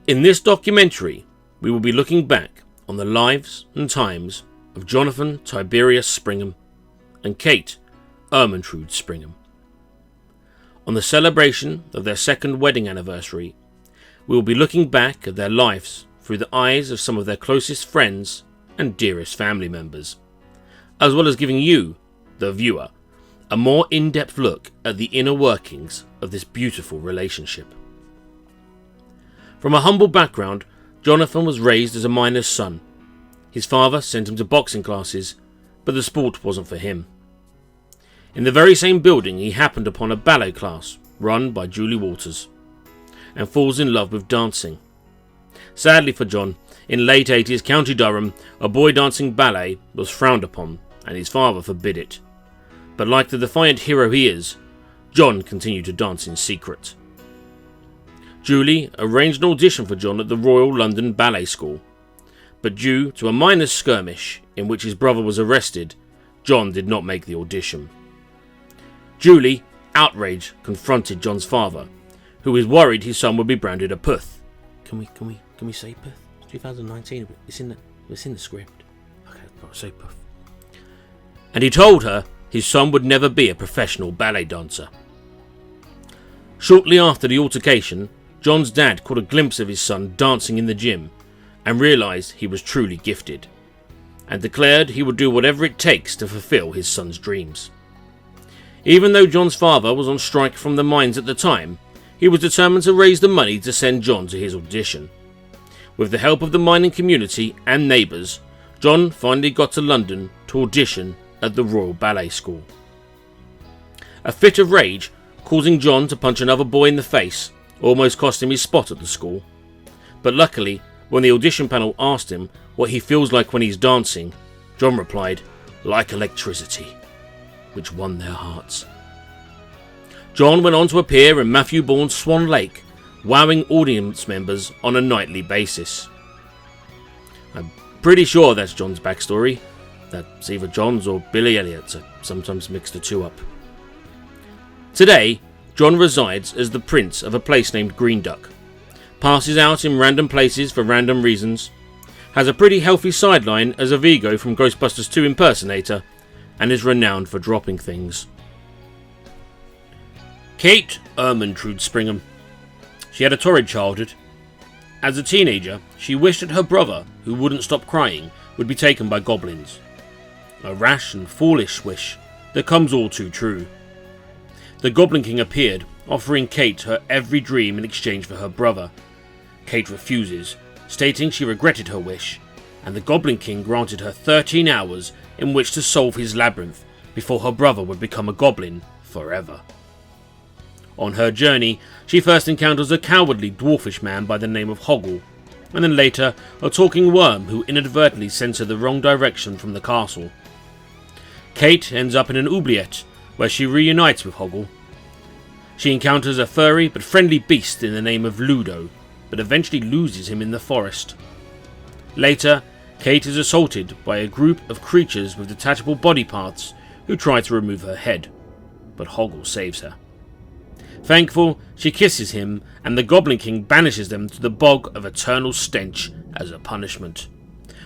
In this documentary, we will be looking back on the lives and times of Jonathan Tiberius Springham and Kate Ermentrude Springham. On the celebration of their second wedding anniversary, we will be looking back at their lives through the eyes of some of their closest friends and dearest family members, as well as giving you, the viewer, a more in-depth look at the inner workings of this beautiful relationship. From a humble background, Jonathan was raised as a miner's son. His father sent him to boxing classes, but the sport wasn't for him. In the very same building, he happened upon a ballet class run by Julie Walters, and falls in love with dancing. Sadly for John, in late 80s County Durham, a boy dancing ballet was frowned upon, and his father forbid it. But like the defiant hero he is, John continued to dance in secret. Julie arranged an audition for John at the Royal London Ballet School, but due to a minor skirmish in which his brother was arrested, John did not make the audition. Julie, outraged, confronted John's father, who is worried his son would be branded a puth. Can we say puth? It's 2019. It's in the script. Okay, I've got to say puth. And he told her his son would never be a professional ballet dancer. Shortly after the altercation, John's dad caught a glimpse of his son dancing in the gym and realised he was truly gifted, and declared he would do whatever it takes to fulfil his son's dreams. Even though John's father was on strike from the mines at the time, he was determined to raise the money to send John to his audition. With the help of the mining community and neighbours, John finally got to London to audition at the Royal Ballet School. A fit of rage, causing John to punch another boy in the face, almost cost him his spot at the school. But luckily, when the audition panel asked him what he feels like when he's dancing, John replied, "Like electricity," which won their hearts. John went on to appear in Matthew Bourne's Swan Lake, wowing audience members on a nightly basis. I'm pretty sure that's John's backstory. That's either John's or Billy Elliot's. I sometimes mix the two up. Today, John resides as the prince of a place named Green Duck, passes out in random places for random reasons, has a pretty healthy sideline as a Vigo from Ghostbusters 2 impersonator, and is renowned for dropping things. Kate Ermentrude Springham. She had a torrid childhood. As a teenager, she wished that her brother, who wouldn't stop crying, would be taken by goblins. A rash and foolish wish that comes all too true. The Goblin King appeared, offering Kate her every dream in exchange for her brother. Kate refuses, stating she regretted her wish, and the Goblin King granted her 13 hours in which to solve his labyrinth before her brother would become a goblin forever. On her journey, she first encounters a cowardly dwarfish man by the name of Hoggle, and then later a talking worm who inadvertently sends her the wrong direction from the castle. Kate ends up in an oubliette, where she reunites with Hoggle. She encounters a furry but friendly beast in the name of Ludo, but eventually loses him in the forest. Later, Kate is assaulted by a group of creatures with detachable body parts who try to remove her head, but Hoggle saves her. Thankful, she kisses him, and the Goblin King banishes them to the bog of eternal stench as a punishment,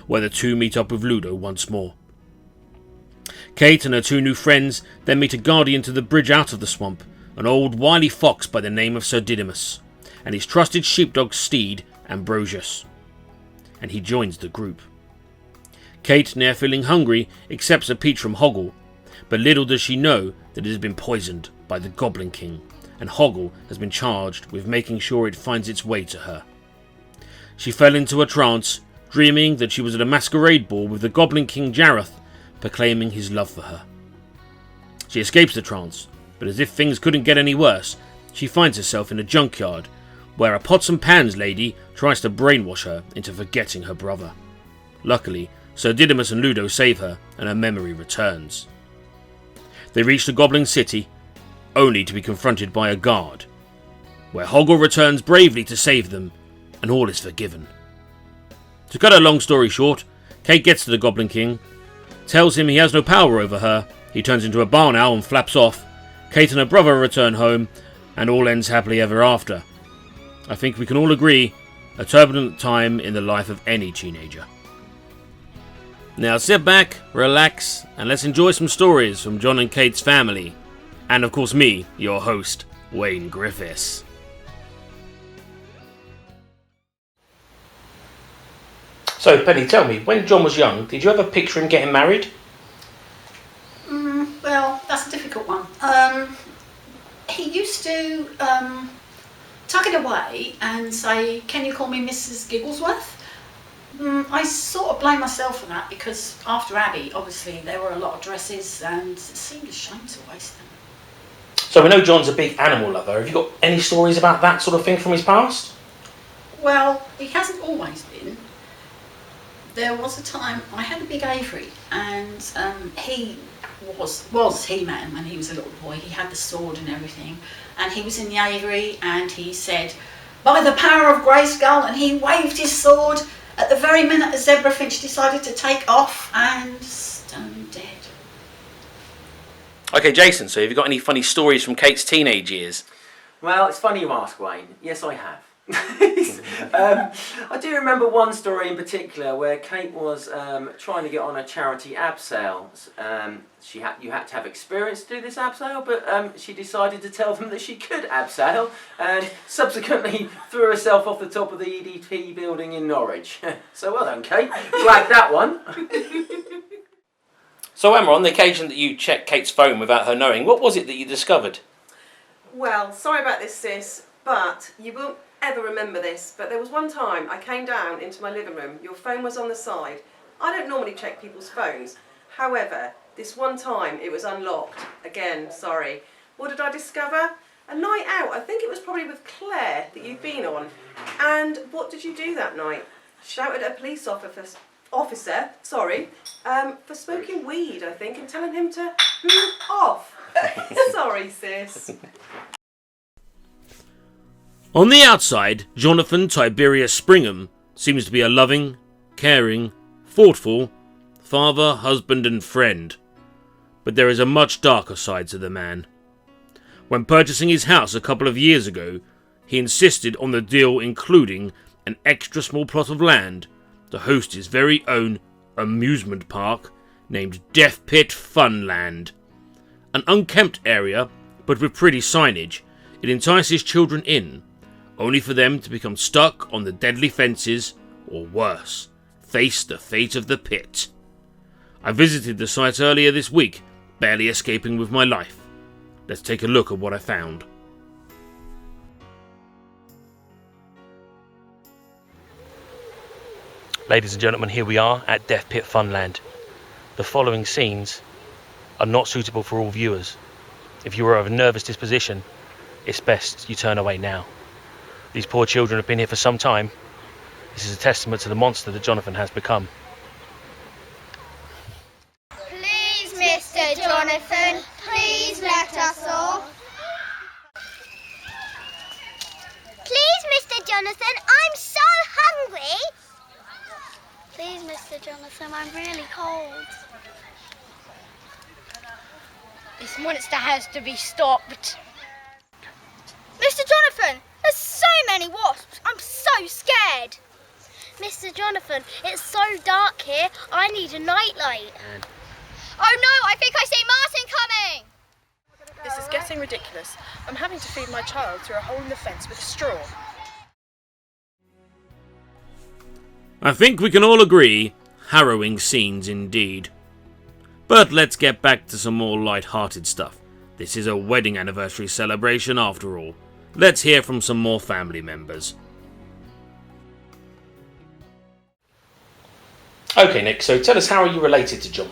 where the two meet up with Ludo once more. Kate and her two new friends then meet a guardian to the bridge out of the swamp, an old wily fox by the name of Sir Didymus, and his trusted sheepdog steed, Ambrosius, and he joins the group. Kate, near feeling hungry, accepts a peach from Hoggle, but little does she know that it has been poisoned by the Goblin King, and Hoggle has been charged with making sure it finds its way to her. She fell into a trance, dreaming that she was at a masquerade ball with the Goblin King Jareth, proclaiming his love for her. She escapes the trance, but as if things couldn't get any worse, she finds herself in a junkyard, where a pots and pans lady tries to brainwash her into forgetting her brother. Luckily, Sir Didymus and Ludo save her, and her memory returns. They reach the Goblin City, only to be confronted by a guard, where Hoggle returns bravely to save them, and all is forgiven. To cut a long story short, Kate gets to the Goblin King, tells him he has no power over her, he turns into a barn owl and flaps off. Kate and her brother return home, and all ends happily ever after. I think we can all agree a turbulent time in the life of any teenager. Now sit back, relax, and let's enjoy some stories from Jon and Kate's family, and of course me, your host, Wayne Griffiths. So, Penny, tell me, when Jon was young, did you ever picture him getting married? Well, that's a difficult one. He used to tuck it away and say, "Can you call me Mrs. Gigglesworth?" I sort of blame myself for that because after Abby, obviously, there were a lot of dresses and it seemed a shame to waste them. So we know Jon's a big animal lover. Have you got any stories about that sort of thing from his past? Well, he hasn't always been. There was a time I had a big aviary and he was He-Man when he was a little boy. He had the sword and everything, and he was in the aviary and he said, "By the power of Grayskull," and he waved his sword at the very minute a zebra finch decided to take off and stone dead. Okay, Jason, so have you got any funny stories from Kate's teenage years? Well, it's funny you ask, Wayne. Yes, I have. I do remember one story in particular where Kate was trying to get on a charity abseil. You had to have experience to do this abseil, but she decided to tell them that she could abseil and subsequently threw herself off the top of the EDP building in Norwich. So well done, Kate. Flagged that one. So Emma, on the occasion that you checked Kate's phone without her knowing, what was it that you discovered? Well, sorry about this, sis, but you won't ever remember this, but there was one time I came down into my living room, your phone was on the side. I don't normally check people's phones. However, this one time it was unlocked. Again, sorry. What did I discover? A night out. I think it was probably with Claire that you've been on. And what did you do that night? Shouted at a police officer, for smoking weed, I think, and telling him to move off. Sorry, sis. On the outside, Jonathan Tiberius Springham seems to be a loving, caring, thoughtful father, husband and friend. But there is a much darker side to the man. When purchasing his house a couple of years ago, he insisted on the deal including an extra small plot of land to host his very own amusement park named Death Pit Funland. An unkempt area, but with pretty signage, it entices children in, only for them to become stuck on the deadly fences, or worse, face the fate of the pit. I visited the site earlier this week, barely escaping with my life. Let's take a look at what I found. Ladies and gentlemen, here we are at Death Pit Funland. The following scenes are not suitable for all viewers. If you are of a nervous disposition, it's best you turn away now. These poor children have been here for some time. This is a testament to the monster that Jonathan has become. Please, Mr. Jonathan, please let us off. Please, Mr. Jonathan, I'm so hungry. Please, Mr. Jonathan, I'm really cold. This monster has to be stopped. Mr. Jonathan, there's so many wasps. I'm so scared. Mr. Jonathan, it's so dark here. I need a nightlight. Oh no, I think I see Martin coming. This is getting ridiculous. I'm having to feed my child through a hole in the fence with a straw. I think we can all agree, harrowing scenes indeed. But let's get back to some more light-hearted stuff. This is a wedding anniversary celebration after all. Let's hear from some more family members. Okay, Nick, so tell us, how are you related to Jon?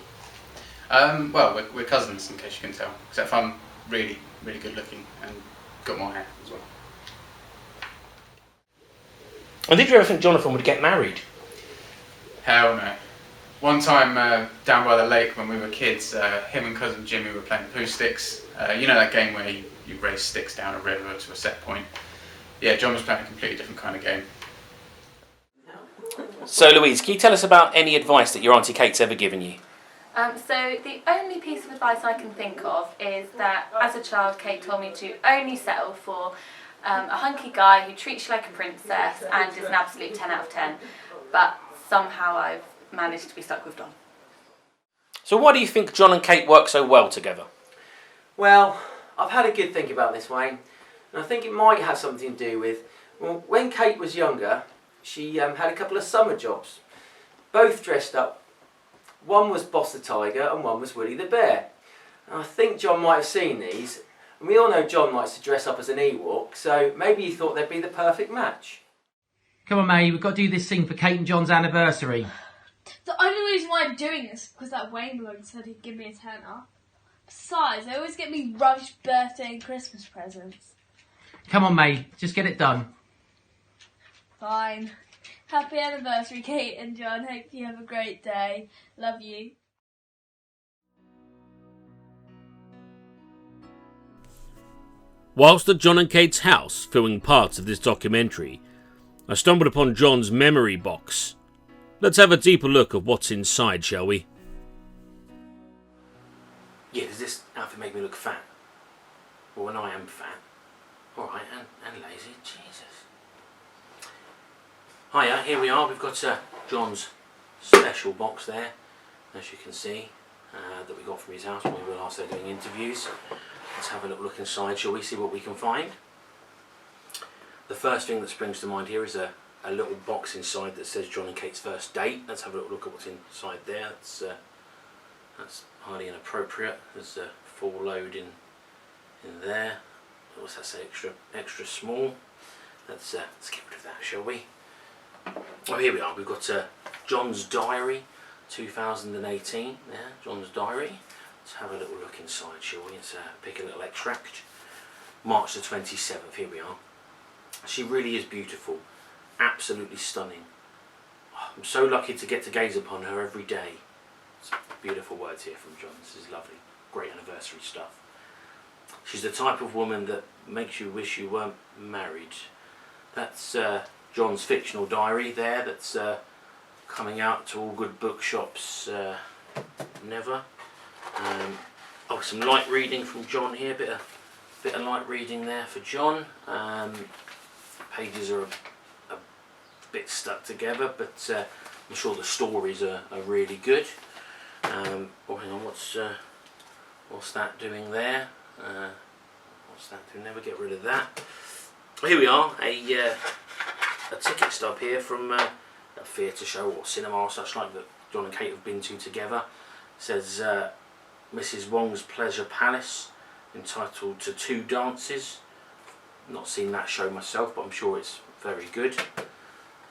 Well, we're cousins, in case you can tell. Except I'm really, really good looking and got more hair as well. And did you ever think Jonathan would get married? Hell no. One time down by the lake when we were kids, him and cousin Jimmy were playing poo sticks. You know that game where you race sticks down a river to a set point? Yeah, Jon was playing a completely different kind of game. So Louise, can you tell us about any advice that your Auntie Kate's ever given you? So the only piece of advice I can think of is that as a child Kate told me to only settle for A hunky guy who treats you like a princess and is an absolute 10 out of 10. But somehow I've managed to be stuck with Don. So why do you think Jon and Kate work so well together? Well, I've had a good think about this, Wayne, and I think it might have something to do with, well, when Kate was younger, she had a couple of summer jobs, both dressed up. One was Boss the Tiger and one was Willie the Bear. And I think Jon might have seen these, and we all know Jon likes to dress up as an Ewok, so maybe he thought they'd be the perfect match. Come on, May, we've got to do this thing for Kate and Jon's anniversary. The only reason why I'm doing this is because that Wayne bloke said he'd give me a tenner. Besides, they always get me rubbish birthday and Christmas presents. Come on, May, just get it done. Fine. Happy anniversary, Kate and Jon. Hope you have a great day. Love you. Whilst at Jon and Kate's house filming parts of this documentary, I stumbled upon Jon's memory box. Let's have a deeper look at what's inside, shall we? Yeah, does this outfit make me look fat? Well, when I am fat. Alright, and lazy. Jesus. Hiya, here we are. We've got Jon's special box there, as you can see, that we got from his house when we were last there doing interviews. Let's have a little look inside, shall we? See what we can find. The first thing that springs to mind here is a little box inside that says Jon and Kate's first date. Let's have a little look at what's inside there. That's highly inappropriate. There's a full load in there. What's that say? Extra small. Let's get rid of that, shall we? Oh, here we are. We've got Jon's diary, 2018. There, Jon's diary. Let's have a little look inside, shall we? Let's pick a little extract. March the 27th. Here we are. She really is beautiful. Absolutely stunning. Oh, I'm so lucky to get to gaze upon her every day. Some beautiful words here from Jon. This is lovely. Great anniversary stuff. She's the type of woman that makes you wish you weren't married. That's Jon's fictional diary there. That's coming out to all good bookshops. Never. Oh, some light reading from Jon here. Bit of light reading there for Jon. Pages are a bit stuck together, but I'm sure the stories are really good. Oh, hang on, what's that doing there? What's that doing? Never get rid of that. Here we are, a ticket stub here from a theatre show or cinema or such like that Jon and Kate have been to together. It says Mrs. Wong's Pleasure Palace, entitled To Two Dances. Not seen that show myself, but I'm sure it's very good.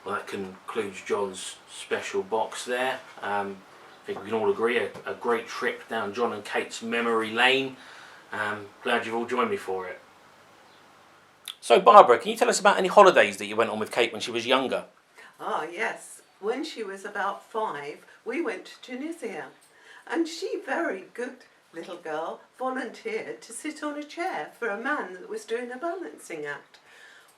Well, that concludes Jon's special box there. I think we can all agree a great trip down Jon and Kate's memory lane. Glad you've all joined me for it. So Barbara, can you tell us about any holidays that you went on with Kate when she was younger? Ah, yes. When she was about 5, we went to Tunisia. And she, very good little girl, volunteered to sit on a chair for a man that was doing a balancing act.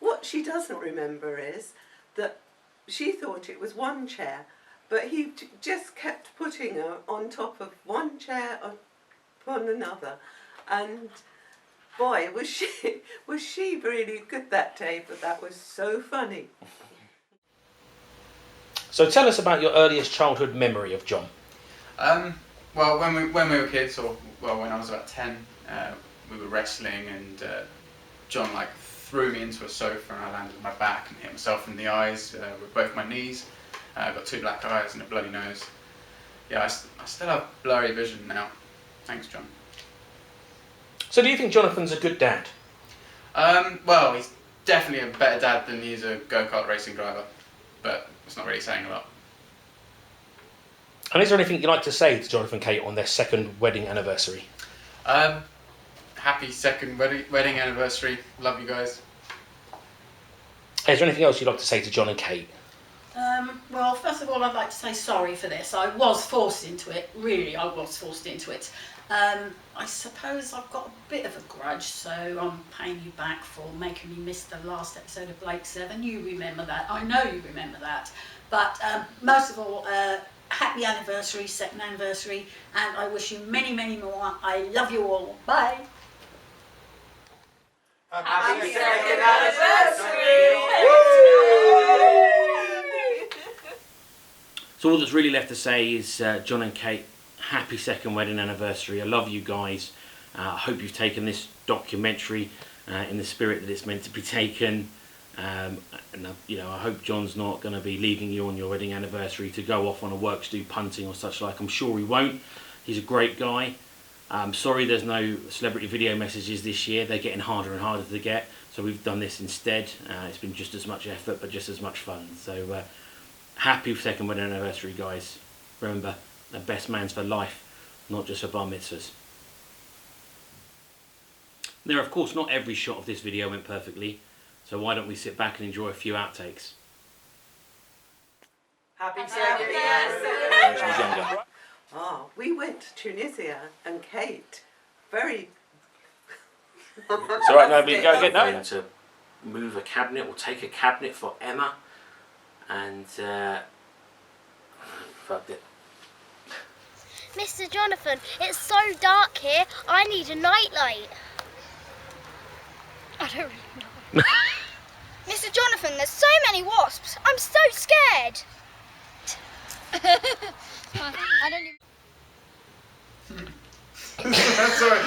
What she doesn't remember is that she thought it was one chair, but he just kept putting her on top of one chair upon another. And boy, was she really good that day, but that was so funny. So tell us about your earliest childhood memory of Jon. Well, when we were kids, or well, when I was about 10, we were wrestling, and Jon threw me into a sofa, and I landed on my back and hit myself in the eyes with both my knees. I got 2 black eyes and a bloody nose. Yeah, I still have blurry vision now. Thanks, Jon. So do you think Jonathan's a good dad? Well, he's definitely a better dad than he's a go-kart racing driver, but it's not really saying a lot. And is there anything you'd like to say to Jonathan and Kate on their second wedding anniversary? Happy second wedding anniversary. Love you guys. Is there anything else you'd like to say to Jon and Kate? Well, first of all, I'd like to say sorry for this. I was forced into it. Really, I was forced into it. I suppose I've got a bit of a grudge, so I'm paying you back for making me miss the last episode of Blake 7. You remember that. I know you remember that. But most of all, happy anniversary, second anniversary, and I wish you many, many more. I love you all. Bye. Happy second anniversary! So all that's really left to say is Jon and Kate, happy second wedding anniversary. I love you guys. I hope you've taken this documentary in the spirit that it's meant to be taken. And you know, I hope Jon's not going to be leaving you on your wedding anniversary to go off on a works do punting or such like. I'm sure he won't. He's a great guy. Sorry there's no celebrity video messages this year. They're getting harder and harder to get, so we've done this instead. It's been just as much effort but just as much fun. So happy second wedding anniversary, guys. Remember, the best man's for life, not just for bar mitzvahs. Now, of course, not every shot of this video went perfectly, so why don't we sit back and enjoy a few outtakes. Happy second anniversary! Oh, we went to Tunisia and Kate, very... It's alright, no, we go again. No. We're going to move a cabinet, or take a cabinet for Emma, and fucked it. Mr. Jonathan, it's so dark here. I need a nightlight. I don't really know. Mr. Jonathan, there's so many wasps. I'm so scared. I don't even... sorry.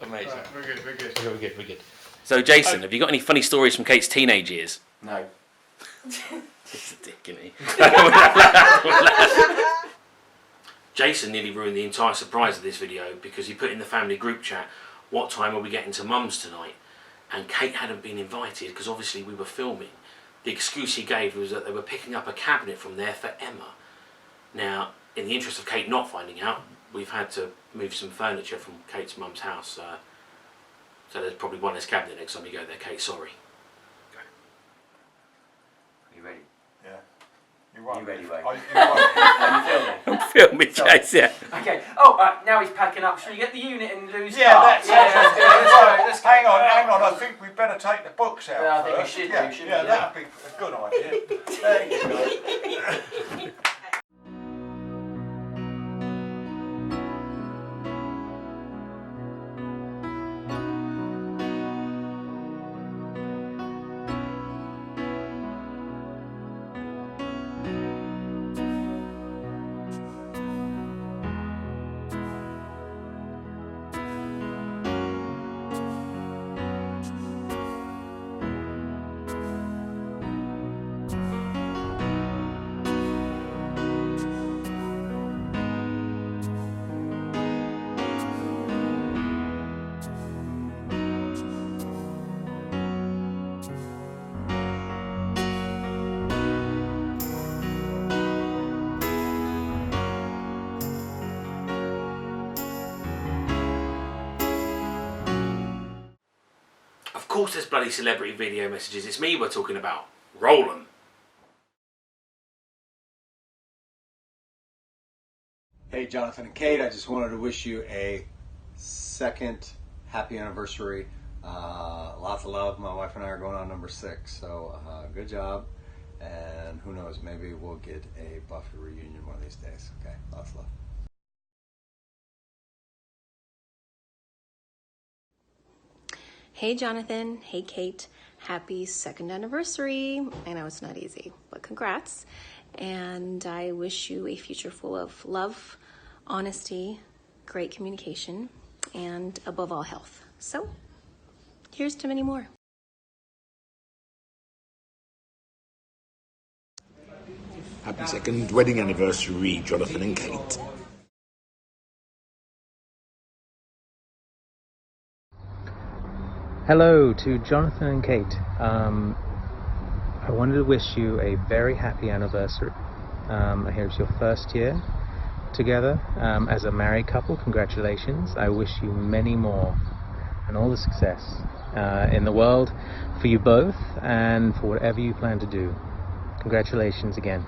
Amazing. Right, we're good. We're good. So, Jason, have you got any funny stories from Kate's teenage years? No. He's a dick, isn't he? Jason nearly ruined the entire surprise of this video because he put in the family group chat, what time are we getting to Mum's tonight? And Kate hadn't been invited because obviously we were filming. The excuse he gave was that they were picking up a cabinet from there for Emma. Now, in the interest of Kate not finding out, we've had to move some furniture from Kate's mum's house. So there's probably one less cabinet next time you go there, Kate. Sorry. Are you ready? Yeah. You ready, Wayne? Are you filming? I'm filming, Jason. Yeah. Okay. Oh, now he's packing up. Should we get the unit and lose? Yeah, let's let's hang on. I think we better take the books out I first. think we should. Yeah, that'd be a good idea. There you go. Of course there's bloody celebrity video messages. It's me we're talking about. Roll 'em. Hey Jonathan and Kate, I just wanted to wish you a second happy anniversary. Lots of love. My wife and I are going on number 6, so good job. And who knows, maybe we'll get a Buffy reunion one of these days. Okay, lots of love. Hey Jonathan, hey Kate, happy second anniversary. I know it's not easy, but congrats. And I wish you a future full of love, honesty, great communication, and above all health. So, here's to many more. Happy second wedding anniversary, Jonathan and Kate. Hello to Jonathan and Kate. I wanted to wish you a very happy anniversary. Here's your first year together as a married couple. Congratulations. I wish you many more and all the success in the world for you both and for whatever you plan to do. Congratulations again.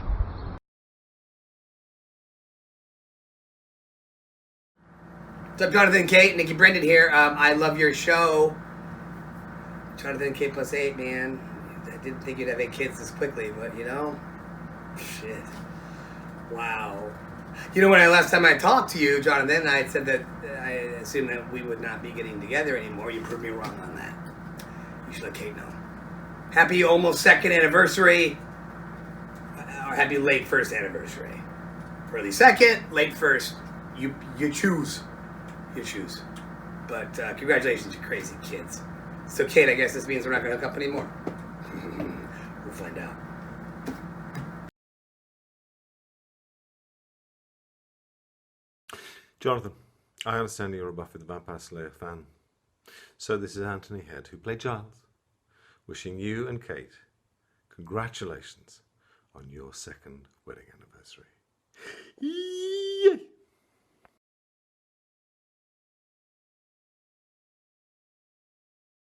What's up, Jonathan and Kate? Nikki Brendan here. I love your show. Jonathan and Kate plus 8, man. I didn't think you'd have 8 kids this quickly, but you know, shit. Wow. You know, when last time I talked to you, Jonathan, I said that I assumed that we would not be getting together anymore. You proved me wrong on that. You should let Kate know. Happy almost second anniversary, or happy late first anniversary. Early second, late first. You choose. You choose. But congratulations, you crazy kids. So, Kate, I guess this means we're not going to hook up anymore. We'll find out. Jonathan, I understand you're a Buffy the Vampire Slayer fan. So this is Anthony Head, who played Giles, wishing you and Kate congratulations on your second wedding anniversary. Yay!